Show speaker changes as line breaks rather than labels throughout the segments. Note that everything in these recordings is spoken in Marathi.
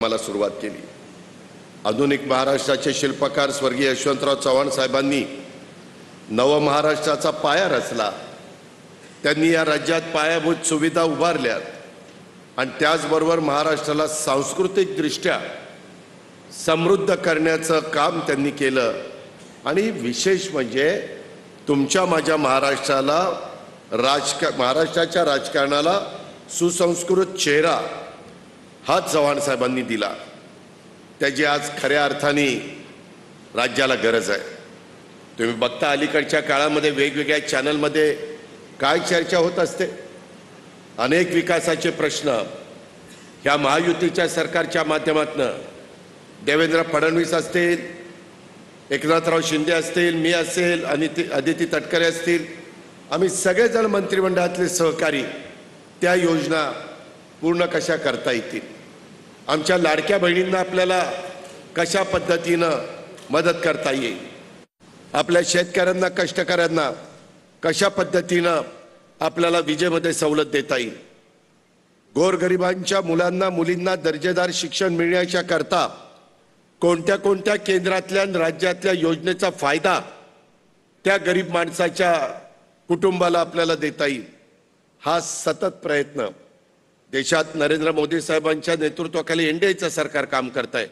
मला सुरुवात केली। आधुनिक महाराष्ट्राचे शिल्पकार स्वर्गीय यशवंतराव चव्हाण साहेबांनी नव महाराष्ट्राचा पाया रचला। त्यांनी या राज्यात पायाभूत सुविधा उभारल्यात आणि त्याचबरोबर महाराष्ट्राला सांस्कृतिक दृष्ट्या समृद्ध करण्याचं काम त्यांनी केलं। आणि विशेष म्हणजे तुमच्या माझ्या महाराष्ट्राला महाराष्ट्राच्या राजकारणाला सुसंस्कृत चेहरा हा चव्हाण साहेबांनी दिला। त्याची आज खऱ्या अर्थाने राज्याला गरज आहे। तुम्ही बघता अलीकडच्या काळामध्ये वेगवेगळ्या चॅनलमध्ये काय चर्चा होत असते। अनेक विकासाचे प्रश्न ह्या महायुतीच्या सरकारच्या माध्यमातून देवेंद्र फडणवीस असतील, एकनाथराव शिंदे असतील, मी असेल आणि अदिती तटकरे असतील, आम्ही सगळेजण मंत्रिमंडळातले सहकारी त्या योजना पूर्ण कशा करता येतील, आमच्या लाडक्या बहिणींना आपल्याला कशा पद्धतीनं मदत करता येईल, आपल्या शेतकऱ्यांना कष्टकऱ्यांना कशा पद्धतीनं आपल्याला विजेमध्ये सवलत देता येईल, गोरगरिबांच्या मुलांना मुलींना दर्जेदार शिक्षण मिळण्याच्या करता कोणत्या कोणत्या केंद्रातल्या राज्यातल्या योजनेचा फायदा त्या गरीब माणसाच्या कुटुंबाला आपल्याला देता येईल, हा सतत प्रयत्न देशात नरेंद्र मोदी साहेबांच्या नेतृत्वाखाली एनडीएचं सरकार काम करत आहे।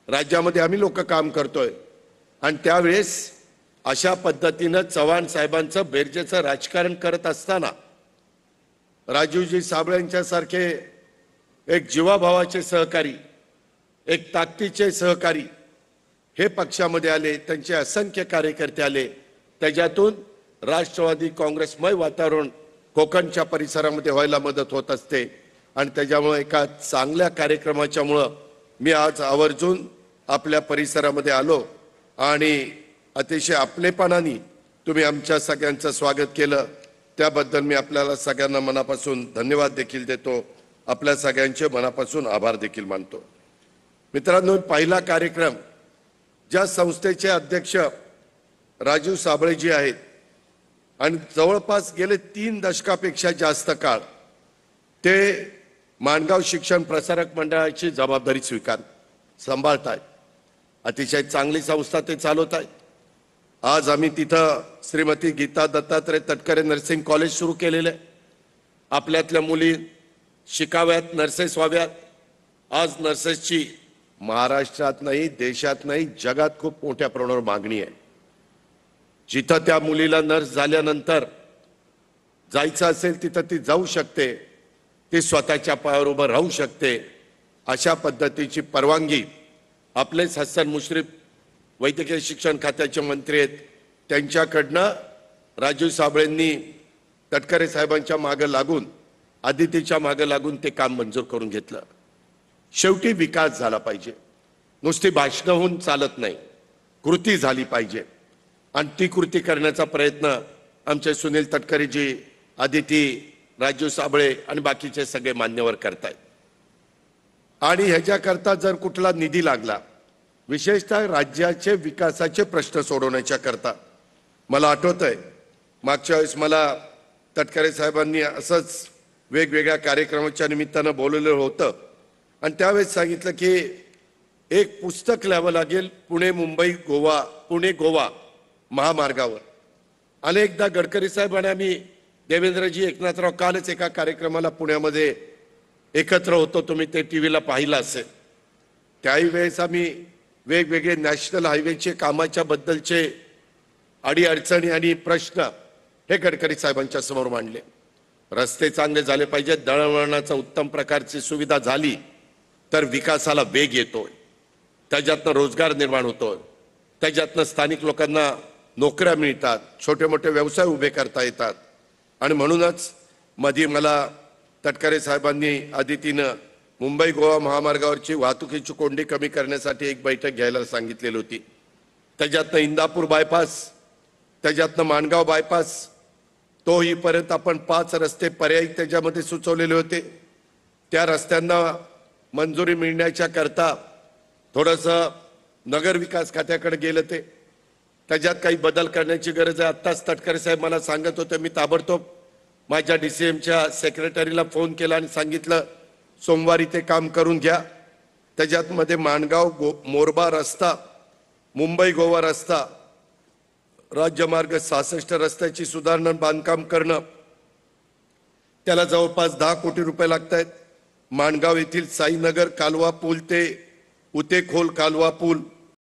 राज्यामध्ये आम्ही लोक काम करतोय आणि त्यावेळेस अशा पद्धतीनं चव्हाण साहेबांचं बेरजेचं राजकारण करत असताना राजूजी साबळेंच्यासारखे एक जीवाभावाचे सहकारी, एक ताकदीचे सहकारी हे पक्षामध्ये आले, त्यांचे असंख्य कार्यकर्ते आले। त्याच्यातून राष्ट्रवादी काँग्रेसमय वातावरण कोकणच्या परिसरामध्ये व्हायला मदत होत असते आणि त्याच्यामुळे एका चांगल्या कार्यक्रमाच्यामुळं मी आज आवर्जून आपल्या परिसरामध्ये आलो आणि अतिशय आपलेपणाने तुम्ही आमच्या सगळ्यांचं स्वागत केलं। त्याबद्दल मी आपल्याला सगळ्यांना मनापासून धन्यवाद देखील देतो, आपल्या सगळ्यांचे मनापासून आभार देखील मानतो। मित्रांनो, पहिला कार्यक्रम ज्या संस्थेचे अध्यक्ष राजू साबळेजी आहेत आणि जवळपास गेले 3 दशकापेक्षा जास्त काळ ते माणगाव शिक्षण प्रसारक मंडळाची जबाबदारी सांभाळत आहेत। अतिशय चांगली संस्था ते चालवत आहेत। आज आम्ही तिथं श्रीमती गीता दत्तात्रय तटकरे नर्सिंग कॉलेज सुरू केलेलं आहे। आपल्यातल्या मुली शिकाव्यात, नर्सेस व्हाव्यात। आज नर्सेसची महाराष्ट्रात नाही, देशात नाही, जगात खूप मोठ्या प्रमाणावर मागणी आहे। जिथं त्या मुलीला नर्स झाल्यानंतर जायचं असेल तिथं ती जाऊ शकते, ती स्वतःच्या पायावर उभं राहू शकते। अशा पद्धतीची परवानगी आपलेच हसन मुश्रीफ वैद्यकीय शिक्षण खात्याचे मंत्री आहेत, त्यांच्याकडनं राजू साबळेंनी तटकरे साहेबांच्या मागे लागून, आदितीच्या मागे लागून ते काम मंजूर करून घेतलं। शेवटी विकास झाला पाहिजे, नुसती भाषणं होऊन चालत नाही, कृती झाली पाहिजे आणि ती कृती करण्याचा प्रयत्न आमचे सुनील तटकरेजी, आदिती, राजू साबळे आणि बाकीचे सगळे मान्यवर करतायत। आणि ह्याच्याकरता जर कुठला निधी लागला, विशेषतः राज्याचे विकासाचे प्रश्न सोडवण्याच्या करता, मला आठवतंय मागच्या वेळेस मला तटकरे साहेबांनी असंच वेगवेगळ्या कार्यक्रमाच्या निमित्तानं बोलवलेलं होतं आणि त्यावेळेस सांगितलं की एक पुस्तक लिहावं लागेल पुणे मुंबई गोवा, पुणे गोवा महामार्गावर। अनेकदा गडकरी साहेब आणि आम्ही देवेंद्रजी, एकनाथराव कालच एका कार्यक्रमाला पुण्यामध्ये एकत्र होतो, तुम्ही ते टीव्हीला पाहिलं असेल। त्याही वेळेस आम्ही वेगवेगळे नॅशनल हायवेचे कामाच्या बद्दलचे अडीअडचणी आणि प्रश्न हे गडकरी साहेबांच्या समोर मांडले। रस्ते चांगले झाले पाहिजेत, दळणवळणाचा उत्तम प्रकारची सुविधा झाली तर विकासाला वेग येतोय, त्याच्यातनं रोजगार निर्माण होतोय, त्याच्यातनं स्थानिक लोकांना नोकऱ्या मिळतात, छोटे मोठे व्यवसाय उभे करता येतात। आणि म्हणूनच मध्ये मला तटकरे साहेबांनी आदितीनं मुंबई गोवा महामार्गावरची वाहतुकीची कोंडी कमी करण्यासाठी एक बैठक घ्यायला सांगितलेली होती। त्याच्यातनं इंदापूर बायपास, त्याच्यातनं माणगाव बायपास, तोहीपर्यंत आपण 5 रस्ते पर्यायी त्याच्यामध्ये सुचवलेले होते। त्या रस्त्यांना मंजुरी मिळण्याच्या करता थोडंसं नगर विकास खात्याकडे गेलं, त्याच्यात काही बदल करण्याची गरज आहे। आत्ताच तटकरे साहेब मला सांगत होते, मी ताबडतोब माझ्या डीसीएमच्या सेक्रेटरीला फोन केला आणि सांगितलं सोमवारी ते काम करून घ्या। त्याच्यात मध्ये माणगाव मोरबा रस्ता, मुंबई गोवा रस्ता, राज्यमार्ग 66 रस्त्याची सुधारणा बांधकाम करणं, त्याला जवळपास 10 कोटी रुपये लागत आहेत. माणगाव येथील साईनगर कालवा पूल ते उतेखोल कालवा पूल,